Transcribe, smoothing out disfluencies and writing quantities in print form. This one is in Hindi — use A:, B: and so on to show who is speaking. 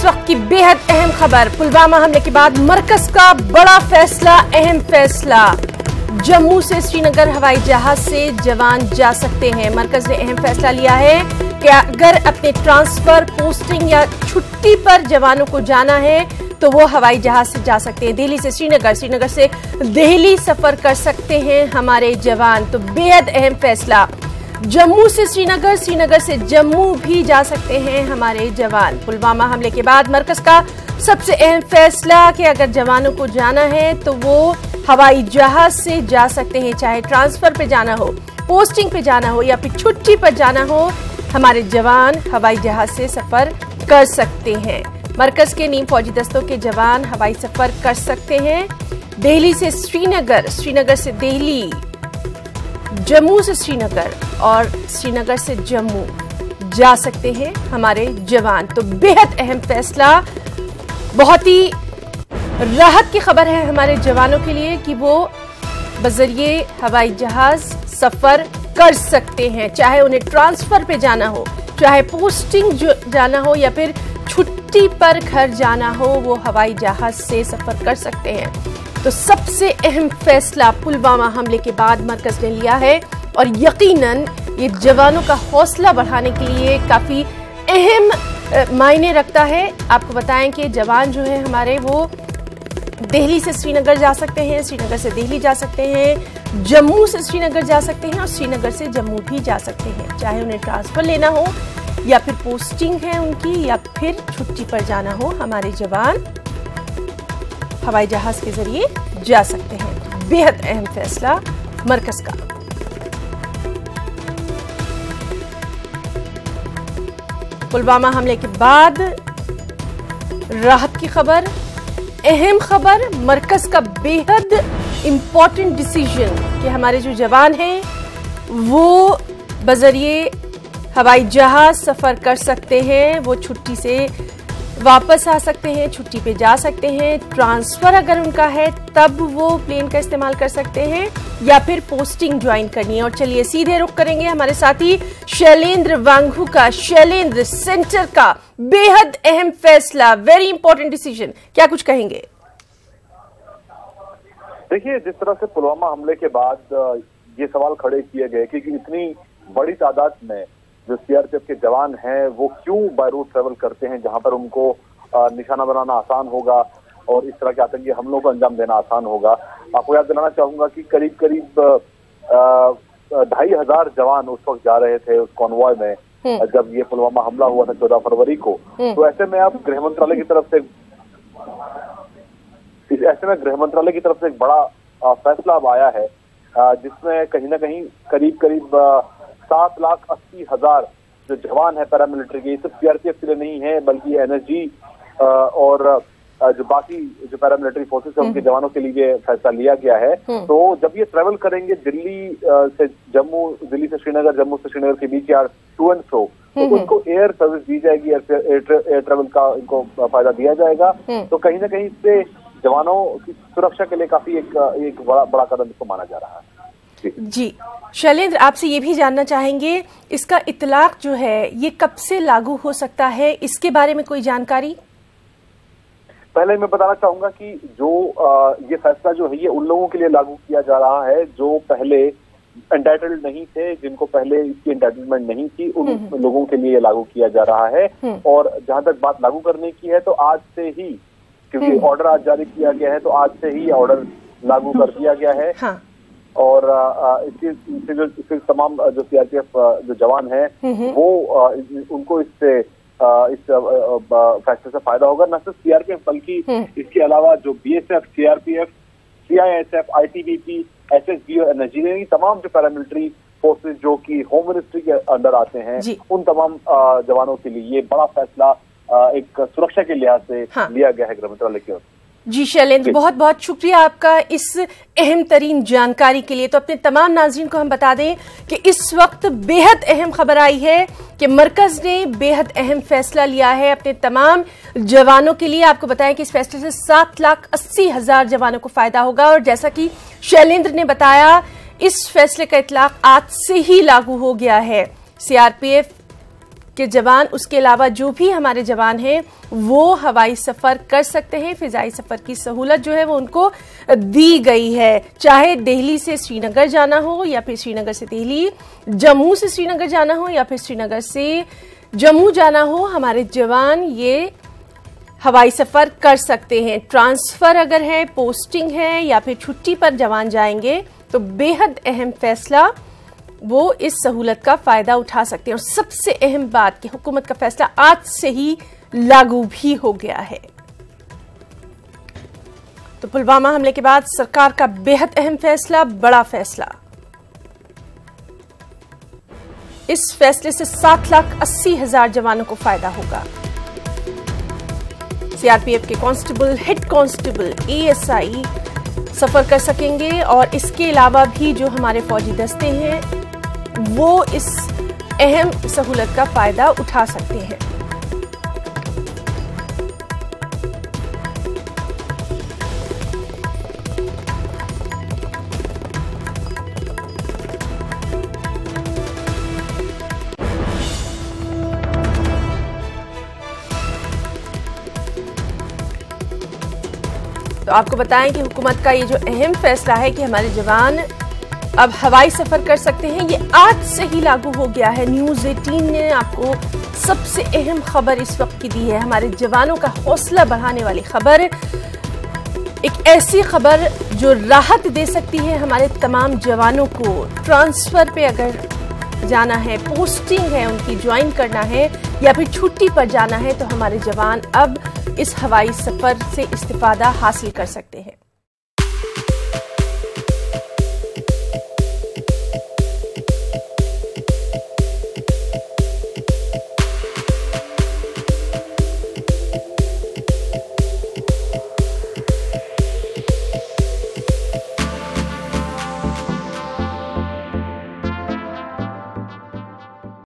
A: इस वक्त की बेहद अहम खबर, पुलवामा हमले के बाद मरकज का बड़ा फैसला, अहम फैसला। जम्मू से श्रीनगर हवाई जहाज से जवान जा सकते हैं। मरकज ने अहम फैसला लिया है कि अगर अपने ट्रांसफर, पोस्टिंग या छुट्टी पर जवानों को जाना है तो वो हवाई जहाज से जा सकते हैं। दिल्ली से श्रीनगर, श्रीनगर से दिल्ली सफर कर सकते हैं हमारे जवान। तो बेहद अहम फैसला। जम्मू से श्रीनगर, श्रीनगर से जम्मू भी जा सकते हैं हमारे जवान। पुलवामा हमले के बाद मरकज का सबसे अहम फैसला कि अगर जवानों को जाना है तो वो हवाई जहाज से जा सकते हैं। चाहे ट्रांसफर पे जाना हो, पोस्टिंग पे जाना हो या फिर छुट्टी पर जाना हो, हमारे जवान हवाई जहाज से सफर कर सकते हैं। मरकज के नीम फौजी दस्तों के जवान हवाई सफर कर सकते हैं। दिल्ली से श्रीनगर, श्रीनगर से दिल्ली, जम्मू से श्रीनगर और श्रीनगर से जम्मू जा सकते हैं हमारे जवान। तो बेहद अहम फैसला, बहुत ही राहत की खबर है हमारे जवानों के लिए कि वो बजरिए हवाई जहाज सफर कर सकते हैं। चाहे उन्हें ट्रांसफर पे जाना हो, चाहे पोस्टिंग जाना हो या फिर छुट्टी पर घर जाना हो, वो हवाई जहाज से सफर कर सकते हैं। तो सबसे अहम फैसला पुलवामा हमले के बाद मरकज ने लिया है और यकीनन ये जवानों का हौसला बढ़ाने के लिए काफी अहम मायने रखता है। आपको बताएं कि जवान जो है हमारे वो दिल्ली से श्रीनगर जा सकते हैं, श्रीनगर से दिल्ली जा सकते हैं, जम्मू से श्रीनगर जा सकते हैं और श्रीनगर से जम्मू भी जा सकते हैं। चाहे उन्हें ट्रांसफर लेना हो या फिर पोस्टिंग है उनकी या फिर छुट्टी पर जाना हो, हमारे जवान हवाई जहाज के जरिए जा सकते हैं। बेहद अहम फैसला मरकज का। पुलवामा हमले के बाद राहत की खबर, अहम खबर, मरकज का बेहद इंपॉर्टेंट डिसीजन कि हमारे जो जवान हैं वो बजरिए हवाई जहाज सफर कर सकते हैं। वो छुट्टी से वापस आ सकते हैं, छुट्टी पे जा सकते हैं। ट्रांसफर अगर उनका है तब वो प्लेन का इस्तेमाल कर सकते हैं या फिर पोस्टिंग ज्वाइन करनी है। और चलिए सीधे रुख करेंगे हमारे साथी शैलेंद्र वांगू का। शैलेंद्र, सेंटर का बेहद अहम फैसला, वेरी इंपॉर्टेंट डिसीजन, क्या कुछ कहेंगे?
B: देखिए, जिस तरह से पुलवामा हमले के बाद ये सवाल खड़े किए गए कि इतनी बड़ी तादाद में जो सीआरपीएफ के जवान हैं वो क्यों बाय रोड ट्रेवल करते हैं जहां पर उनको निशाना बनाना आसान होगा और इस तरह के आतंकी हमलों को अंजाम देना आसान होगा। आपको याद दिलाना चाहूंगा कि करीब 2500 जवान उस वक्त जा रहे थे उस कॉन्वॉय में जब ये पुलवामा हमला हुआ था 14 फरवरी को। तो ऐसे में अब गृह मंत्रालय की तरफ से एक बड़ा फैसला अब आया है जिसमें कहीं ना कहीं करीब 7,80,000 जो जवान है पैरामिलिट्री के, ये सिर्फ सीआरपीएफ के लिए नहीं है बल्कि एनएसजी और जो बाकी जो पैरामिलिट्री फोर्सेस है उनके जवानों के लिए फैसला लिया गया है। तो जब ये ट्रेवल करेंगे दिल्ली से जम्मू, दिल्ली से श्रीनगर, जम्मू से श्रीनगर के बीच या टू एंड फ्रो, तो उनको एयर सर्विस दी जाएगी, एयर ट्रेवल का इनको फायदा दिया जाएगा। तो कहीं ना कहीं इससे जवानों की सुरक्षा के लिए काफी एक बड़ा कदम इसको माना जा रहा है।
A: जी शैलेंद्र, आपसे ये भी जानना चाहेंगे इसका इतलाक जो है ये कब से लागू हो सकता है, इसके बारे में कोई जानकारी?
B: पहले मैं बताना चाहूंगा कि जो ये फैसला जो है ये उन लोगों के लिए लागू किया जा रहा है जो पहले एंटाइटल्ड नहीं थे, जिनको पहले इसकी एंटाइटलमेंट नहीं थी, उन लोगों के लिए लागू किया जा रहा है। और जहां तक बात लागू करने की है तो आज से ही, क्योंकि ऑर्डर आज जारी किया गया है तो आज से ही ऑर्डर लागू कर दिया गया है। हाँ। और इससे जो तमाम जो सीआरपीएफ जो जवान हैं वो उनको इससे इस फैसले से फायदा होगा। न सिर्फ सीआरपीएफ बल्कि इसके अलावा जो BSF, CRPF, CISF, ITBP, SSB और एनएसजी, तमाम जो पैरामिलिट्री फोर्सेस जो कि होम मिनिस्ट्री के अंडर आते हैं, उन तमाम जवानों के लिए ये बड़ा फैसला एक सुरक्षा के लिहाज से लिया गया है गृह मंत्रालय की ओर से।
A: जी शैलेंद्र, बहुत बहुत शुक्रिया आपका इस अहम तरीन जानकारी के लिए। तो अपने तमाम नाज़रीन को हम बता दें कि इस वक्त बेहद अहम खबर आई है कि मरकज ने बेहद अहम फैसला लिया है अपने तमाम जवानों के लिए। आपको बताएं कि इस फैसले से 7,80,000 जवानों को फायदा होगा और जैसा कि शैलेंद्र ने बताया इस फैसले का इतलाक आज से ही लागू हो गया है। सीआरपीएफ के जवान, उसके अलावा जो भी हमारे जवान हैं वो हवाई सफर कर सकते हैं। फिजाई सफर की सहूलत जो है वो उनको दी गई है, चाहे दिल्ली से श्रीनगर जाना हो या फिर श्रीनगर से दिल्ली, जम्मू से श्रीनगर जाना हो या फिर श्रीनगर से जम्मू जाना हो, हमारे जवान ये हवाई सफर कर सकते हैं। ट्रांसफर अगर है, पोस्टिंग है या फिर छुट्टी पर जवान जाएंगे तो बेहद अहम फैसला, वो इस सहूलत का फायदा उठा सकते हैं। और सबसे अहम बात कि हुकूमत का फैसला आज से ही लागू भी हो गया है। तो पुलवामा हमले के बाद सरकार का बेहद अहम फैसला, बड़ा फैसला। इस फैसले से 7,80,000 जवानों को फायदा होगा। सीआरपीएफ के कांस्टेबल, हेड कांस्टेबल, एएसआई सफर कर सकेंगे और इसके अलावा भी जो हमारे फौजी दस्ते हैं वो इस अहम सहूलत का फायदा उठा सकते हैं। तो आपको बताएं कि हुकूमत का ये जो अहम फैसला है कि हमारे जवान अब हवाई सफर कर सकते हैं, ये आज से ही लागू हो गया है। न्यूज़ 18 ने आपको सबसे अहम खबर इस वक्त की दी है, हमारे जवानों का हौसला बढ़ाने वाली खबर, एक ऐसी खबर जो राहत दे सकती है हमारे तमाम जवानों को। ट्रांसफर पे अगर जाना है, पोस्टिंग है, उनकी ज्वाइन करना है या फिर छुट्टी पर जाना है तो हमारे जवान अब इस हवाई सफर से इस्तिफादा हासिल कर सकते हैं।